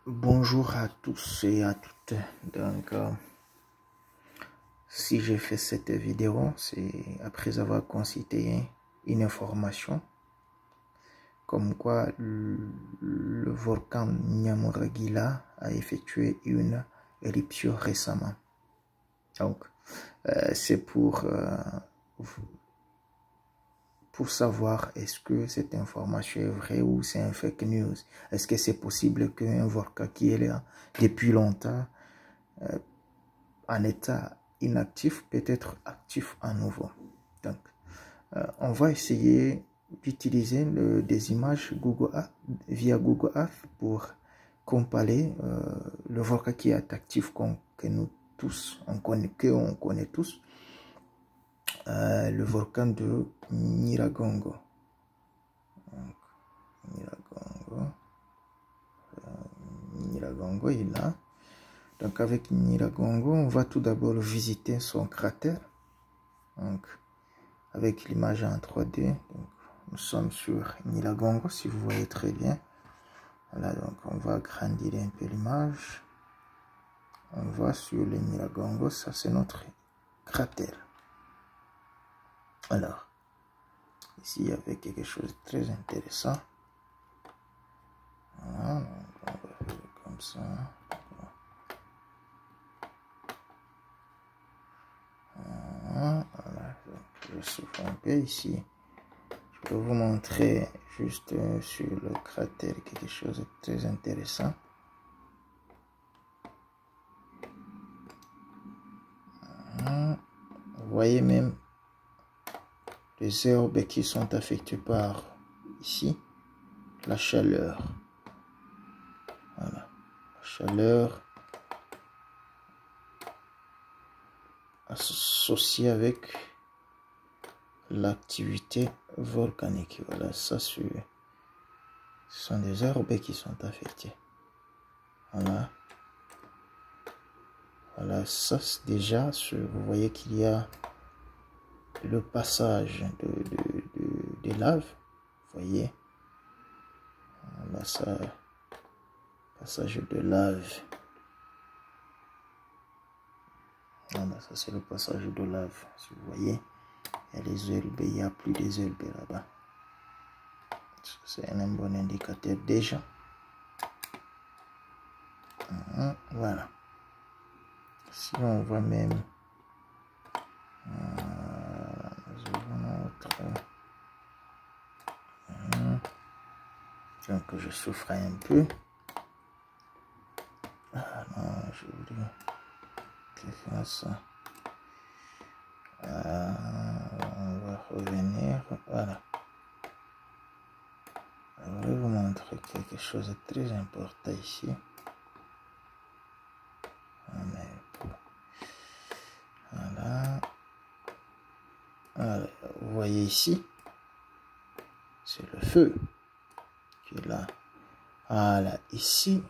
Bonjour à tous et à toutes. Donc, si j'ai fait cette vidéo, c'est après avoir consulté une information comme quoi le volcan Nyamuragila a effectué une éruption récemment. Donc, c'est pour savoir est-ce que cette information est vraie ou c'est un fake news. Est-ce que c'est possible qu'un volcan qui est là depuis longtemps en état inactif peut être actif à nouveau. Donc, on va essayer d'utiliser des images via Google Earth pour comparer le volcan qui est actif que nous tous, on connaît tous, le volcan de Nyiragongo. Donc, Nyiragongo est là. Donc avec Nyiragongo, on va tout d'abord visiter son cratère. Donc avec l'image en 3D, donc, nous sommes sur Nyiragongo, si vous voyez très bien. Voilà, donc on va agrandir un peu l'image. On va sur le Nyiragongo, ça c'est notre cratère. Alors, ici il y avait quelque chose de très intéressant. Voilà, donc on va faire comme ça. Voilà, donc je souffle un peu ici. Je peux vous montrer juste sur le cratère quelque chose de très intéressant. Vous voyez même les herbes qui sont affectées par ici la chaleur. Voilà, la chaleur associée avec l'activité volcanique. Voilà, ça ce sont des herbes qui sont affectées. Voilà. Voilà, ça déjà, vous voyez qu'il y a le passage de lave. Vous voyez, voilà ça, passage de lave. Voilà, ça c'est le passage de lave. Si vous voyez, il y a les herbes, il n'y a plus des herbes là-bas. C'est un bon indicateur déjà. Voilà. Si on voit même donc je souffre un peu. Ah non, je voulais faire ça. On va revenir. Voilà. Je vais vous montrer quelque chose de très important ici. Voilà. Voilà. Vous voyez ici, c'est le feu qui est là. Voilà, ici.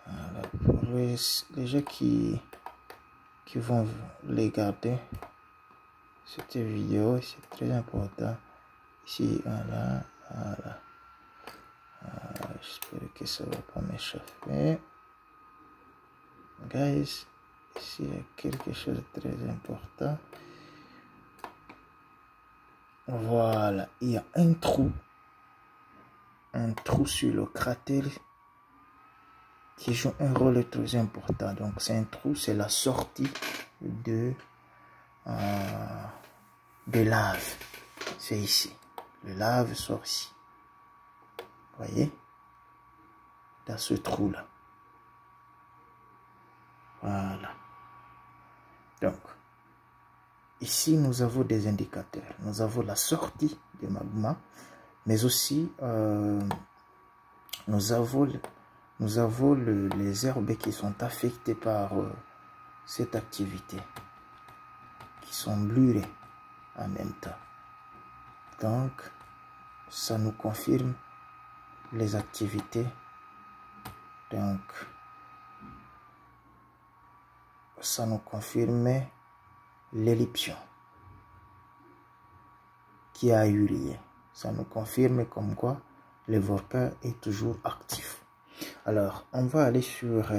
Voilà, pour les gens qui vont regarder cette vidéo, c'est très important. Ici, voilà, voilà. J'espère que ça va pas m'échapper. Guys, ici il y a quelque chose de très important. Voilà, il y a un trou sur le cratère qui joue un rôle très important. Donc c'est un trou, c'est la sortie de lave. C'est ici. Le lave sort ici. Vous voyez? Dans ce trou-là. Voilà. Donc, ici, nous avons des indicateurs. Nous avons la sortie du magma, mais aussi, nous avons les herbes qui sont affectées par cette activité, qui sont brûlées en même temps. Donc, ça nous confirme les activités. Donc, ça nous confirme l'éruption qui a eu lieu. Ça nous confirme comme quoi le Vorka est toujours actif. Alors, on va aller sur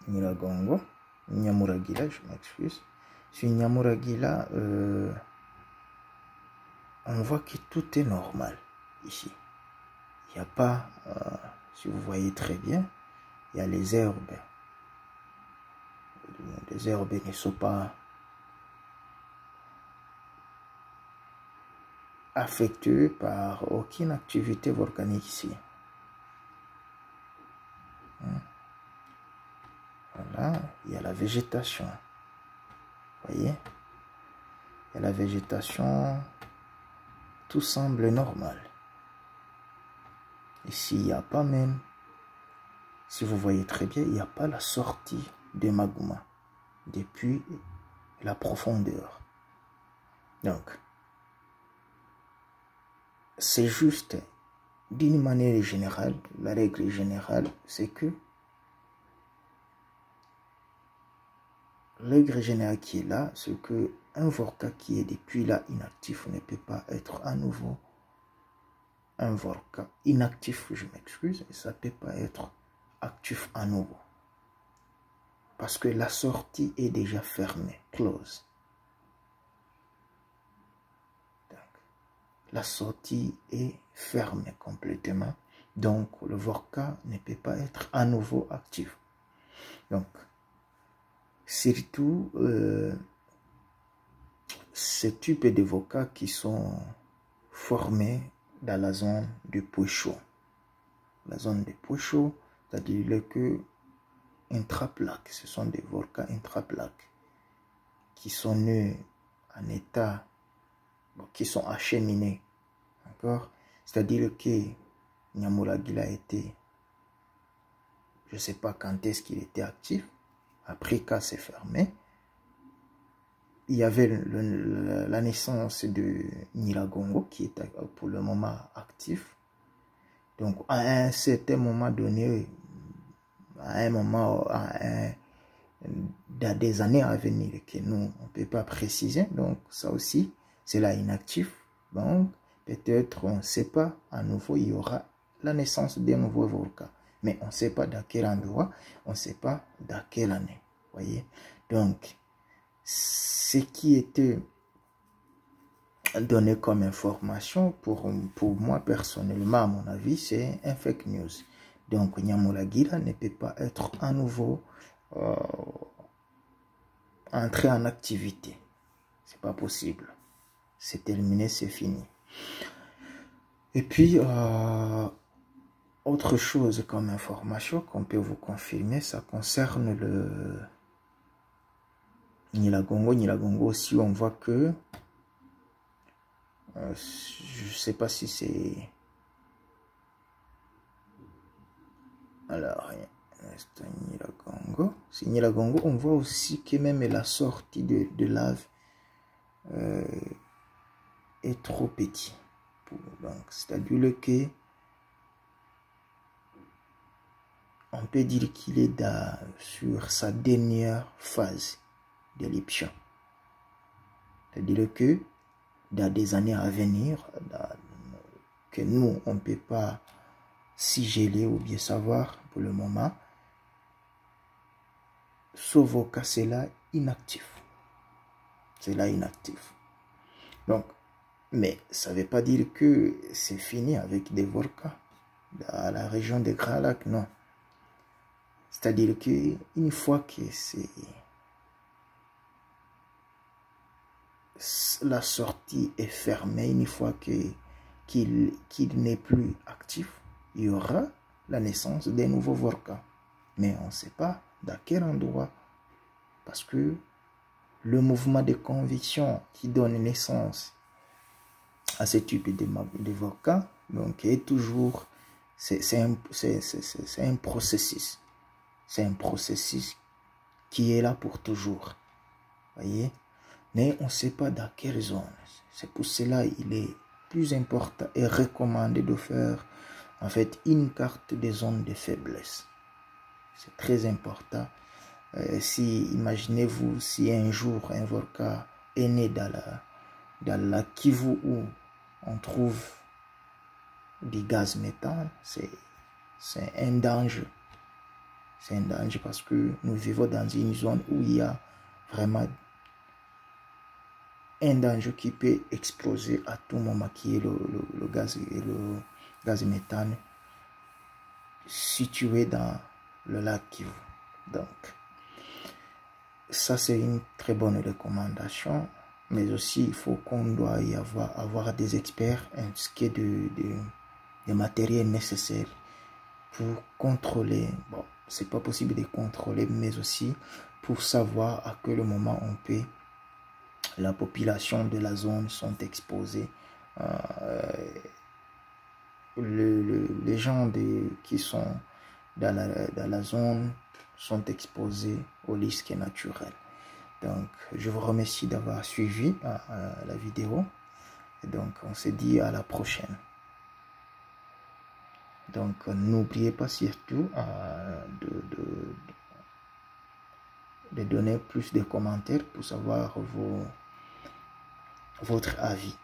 Nyiragongo, Nyamuragira, je m'excuse. Sur Nyamuragira, on voit que tout est normal ici. Il n'y a pas, si vous voyez très bien, il y a les herbes. Les herbes ne sont pas affectées par aucune activité volcanique ici. Voilà, il y a la végétation. Vous voyez? Il y a la végétation. Tout semble normal. Ici, il n'y a pas même, si vous voyez très bien, il n'y a pas la sortie de magma depuis la profondeur. Donc, c'est juste, d'une manière générale, la règle générale, c'est que la règle générale qui est là, c'est que un volcan qui est depuis là inactif ne peut pas être à nouveau un volcan inactif, je m'excuse, et ça ne peut pas être actif à nouveau. Parce que la sortie est déjà fermée, close. Donc, la sortie est fermée complètement. Donc, le volcan ne peut pas être à nouveau actif. Donc, surtout, ce type de volcans qui sont formés dans la zone de puits chaud. La zone de puits chaud, c'est-à-dire que intraplaques, ce sont des volcans intraplaques qui sont nés en état, qui sont acheminés, d'accord? C'est-à-dire que Nyamuragira a été, je ne sais pas quand est-ce qu'il était actif, après quand c'est fermé, il y avait la naissance de Nyiragongo qui est pour le moment actif. Donc à un certain moment donné, à un moment, dans des années à venir que nous, on ne peut pas préciser. Donc ça aussi, c'est là inactif. Donc peut-être, on ne sait pas, à nouveau, il y aura la naissance d'un nouveau volcan. Mais on ne sait pas dans quel endroit, on ne sait pas dans quelle année. Voyez? Donc, ce qui était donné comme information, pour moi personnellement, à mon avis, c'est un fake news. Donc, Nyamuragira ne peut pas être à nouveau entrer en activité. C'est pas possible. C'est terminé, c'est fini. Et puis, autre chose comme information qu'on peut vous confirmer, ça concerne le Nyiragongo. Nyiragongo aussi, on voit que je sais pas si c'est... Alors, Nyiragongo. C'est Nyiragongo, on voit aussi que même la sortie de lave est trop petit. Donc, c'est-à-dire que on peut dire qu'il est sur sa dernière phase d'éruption. C'est-à-dire que dans des années à venir, que nous, on ne peut pas sigeler ou bien savoir pour le moment, ce volcan, c'est là inactif. C'est là inactif. Donc, mais ça ne veut pas dire que c'est fini avec des volcans dans la région des Grands Lacs, non. C'est-à-dire qu'une fois que la sortie est fermée, une fois qu'il n'est plus actif, il y aura la naissance des nouveaux volcans. Mais on ne sait pas dans quel endroit. Parce que le mouvement de conviction qui donne naissance à ce type de volcan, donc est toujours, c'est un processus. C'est un processus qui est là pour toujours. Voyez? Mais on ne sait pas dans quelle zone. C'est pour cela qu'il est plus important et recommandé de faire en fait une carte des zones de faiblesse. C'est très important. Si, imaginez-vous, si un jour un volcan est né dans la Kivu où on trouve du gaz méthane, c'est un danger. C'est un danger parce que nous vivons dans une zone où il y a vraiment un danger qui peut exploser à tout moment, qui est le gaz méthane situé dans le lac Kivu. Donc, ça c'est une très bonne recommandation, mais aussi il faut qu'on doit y avoir des experts ainsi que des matériels nécessaires pour contrôler. Bon, c'est pas possible de contrôler, mais aussi pour savoir à quel moment la population de la zone sont exposés. Les gens qui sont dans la zone sont exposés aux risques naturels. Donc, je vous remercie d'avoir suivi la vidéo. Et donc, on se dit à la prochaine. Donc, n'oubliez pas surtout de donner plus de commentaires pour savoir votre avis.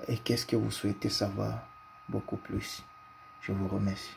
Et qu'est-ce que vous souhaitez savoir beaucoup plus. Je vous remercie.